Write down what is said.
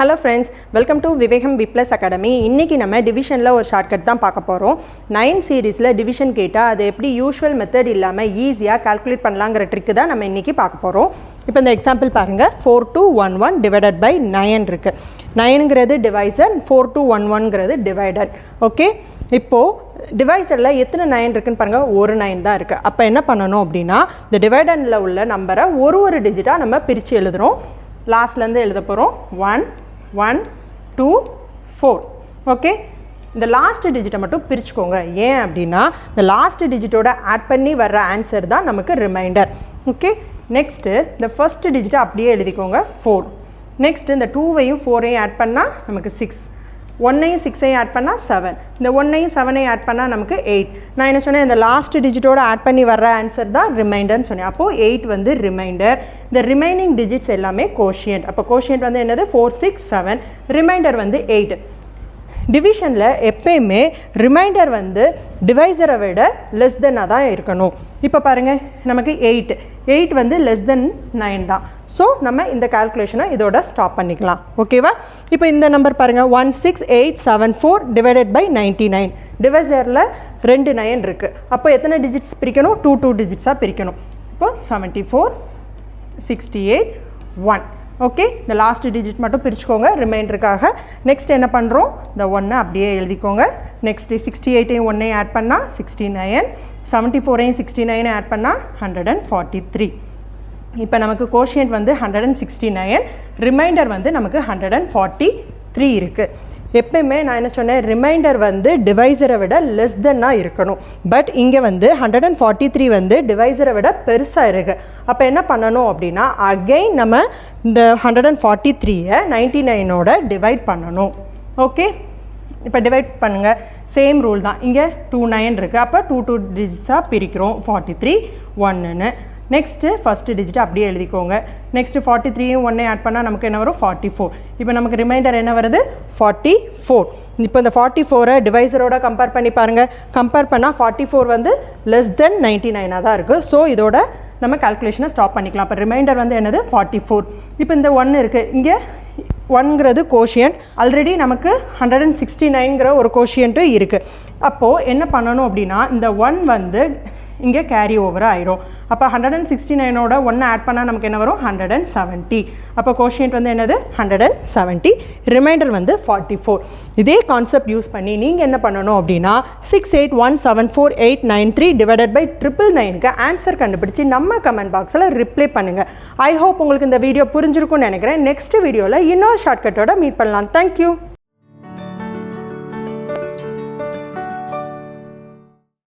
Hello friends, welcome to Vivekam B+ Academy. இன்னைக்கு நம்ம டிவிஷன்ல ஒரு ஷார்ட்கட் தான் பார்க்க போறோம். 9 சீரிஸ்ல டிவிஷன் கேட்டா அது எப்படி யூசுவல் மெத்தட் இல்லாம ஈஸியா கால்குலேட் பண்ணலாம்ங்கற ட்ரிக் தான் நம்ம இன்னைக்கு பார்க்க போறோம். இப்போ இந்த எக்ஸாம்பிள் பாருங்க 4211 divided by 9 இருக்கு. 9ங்கிறது டிவைசர், 4211ங்கிறது டிவைடர். ஓகே? இப்போ டிவைசர்ல எத்தனை 9 இருக்குன்னு பாருங்க, ஒரு 9 தான் இருக்கு. அப்ப என்ன பண்ணனும் அப்படினா இந்த டிவைடர்ல உள்ள நம்பரை ஒரு டிஜிட்டா நம்ம பிரிச்சு எழுதுறோம். லாஸ்ட்ல இருந்து எழுத போறோம் 1 1 2 4. ஓகே, இந்த லாஸ்ட் டிஜிட்டை மட்டும் பிரிச்சுக்கோங்க. ஏன் அப்படின்னா இந்த லாஸ்ட் டிஜிட்டோட ஆட் பண்ணி வர்ற ஆன்சர் தான் நமக்கு ரிமைண்டர். ஓகே, நெக்ஸ்ட் இந்த ஃபர்ஸ்ட் டிஜிட்டை அப்படியே எழுதிக்கோங்க 4. நெக்ஸ்ட் இந்த 2வையும் 4ஐயும் ஆட் பண்ணால் நமக்கு 6, 1ஐயும் 6ஐயும் ஆட் பண்ணால் 7, இந்த 1ஐயும் 7ஐயும் ஆட் பண்ணால் நமக்கு 8. நான் என்ன சொன்னேன், இந்த லாஸ்ட் டிஜிட்டோட ஆட் பண்ணி வர்ற ஆன்சர் தான் ரிமைண்டர்னு சொன்னேன். அப்போது 8 வந்து ரிமைண்டர். இந்த ரிமைனிங் டிஜிட்ஸ் எல்லாமே கோஷியன்ட். அப்போ கோஷியன்ட் வந்து என்னது 4 6 7, ரிமைண்டர் வந்து 8. டிவிஷனில் எப்பயுமே ரிமைண்டர் வந்து டிவைசரை விட லெஸ் தென்னாக தான் இருக்கணும். இப்போ பாருங்கள், நமக்கு 8 வந்து லெஸ் தென் 9 தான். ஸோ நம்ம இந்த கால்குலேஷனை இதோட ஸ்டாப் பண்ணிக்கலாம். ஓகேவா? இப்போ இந்த நம்பர் பாருங்கள் 16874 டிவைடட் பை 99. டிவைசரில் 2 9 இருக்குது. அப்போ எத்தனை டிஜிட்ஸ் பிரிக்கணும்? 2 டிஜிட்ஸாக பிரிக்கணும். இப்போ 74 68 1. ஓகே, இந்த லாஸ்ட் டிஜிட் மட்டும் பிரிச்சுக்கோங்க ரிமைண்டருக்காக. நெக்ஸ்ட் என்ன பண்ணுறோம், இந்த 1 அப்படியே எழுதிக்கோங்க. நெக்ஸ்ட்டு 68ஐயும் 1ஐயும் ஆட் பண்ணால் 69, 74ஐயும் 69ஐயும் ஆட் பண்ணால் 143. இப்போ நமக்கு கோஷியன்ட் வந்து 169, ரிமைண்டர் வந்து நமக்கு 143 இருக்குது. எப்பயுமே நான் என்ன சொன்னேன், ரிமைண்டர் வந்து டிவைசரை விட லெஸ் தென்னாக இருக்கணும். பட் இங்கே வந்து 143 வந்து டிவைசரை விட பெருசாக இருக்குது. அப்போ என்ன பண்ணணும் அப்படின்னா அகெயின் நம்ம இந்த 143ஐ 99ஓட டிவைட் பண்ணணும். ஓகே, இப்போ டிவைட் பண்ணுங்கள். சேம் ரூல் தான். இங்கே 2 9 இருக்குது. அப்போ 2 டிஜிட்ஸாக பிரிக்கிறோம். 43 1ன்னு. நெக்ஸ்ட்டு ஃபஸ்ட்டு டிஜிட் அப்படியே எழுதிக்கோங்க. நெக்ஸ்ட்டு 43யும் 1ஐயும் ஆட் பண்ணால் நமக்கு என்ன வரும் 44. இப்போ நமக்கு ரிமைண்டர் என்ன வருது 44. இப்போ இந்த 44ஐ டிவைசரோட கம்பேர் பண்ணி பாருங்கள். கம்பேர் பண்ணால் 44 வந்து லெஸ் தென் 99 தான் இருக்குது. ஸோ இதோட நம்ம கால்குலேஷனை ஸ்டாப் பண்ணிக்கலாம். அப்போ ரிமைண்டர் வந்து என்னது 44. இப்போ இந்த 1 இருக்குது. இங்கே 1ங்கிறது கோஷியன்ட். ஆல்ரெடி நமக்கு 169ங்கிற ஒரு கோஷியன்ட்டும் இருக்குது. அப்போது என்ன பண்ணணும் அப்படின்னா இந்த 1 வந்து இங்கே கேரி ஓவர் ஆயிரும். அப்போ 169ஓட 1 ஆட் பண்ணால் நமக்கு என்ன வரும் 170. அப்போ கோஷியன்ட் வந்து என்னது 170, ரிமைண்டர் வந்து 44. இதே கான்செப்ட் யூஸ் பண்ணி நீங்கள் என்ன பண்ணணும் அப்படின்னா 68174893 டிவைடட் பை 999க்கு ஆன்சர் கண்டுபிடிச்சி நம்ம கமெண்ட் பாக்ஸில் ரிப்ளை பண்ணுங்கள். ஐ ஹோப் உங்களுக்கு இந்த வீடியோ புரிஞ்சிருக்கும்னு நினைக்கிறேன். நெக்ஸ்ட் வீடியோவில் இன்னொரு ஷார்ட்கட்டோட மீட் பண்ணலாம். தேங்க்யூ.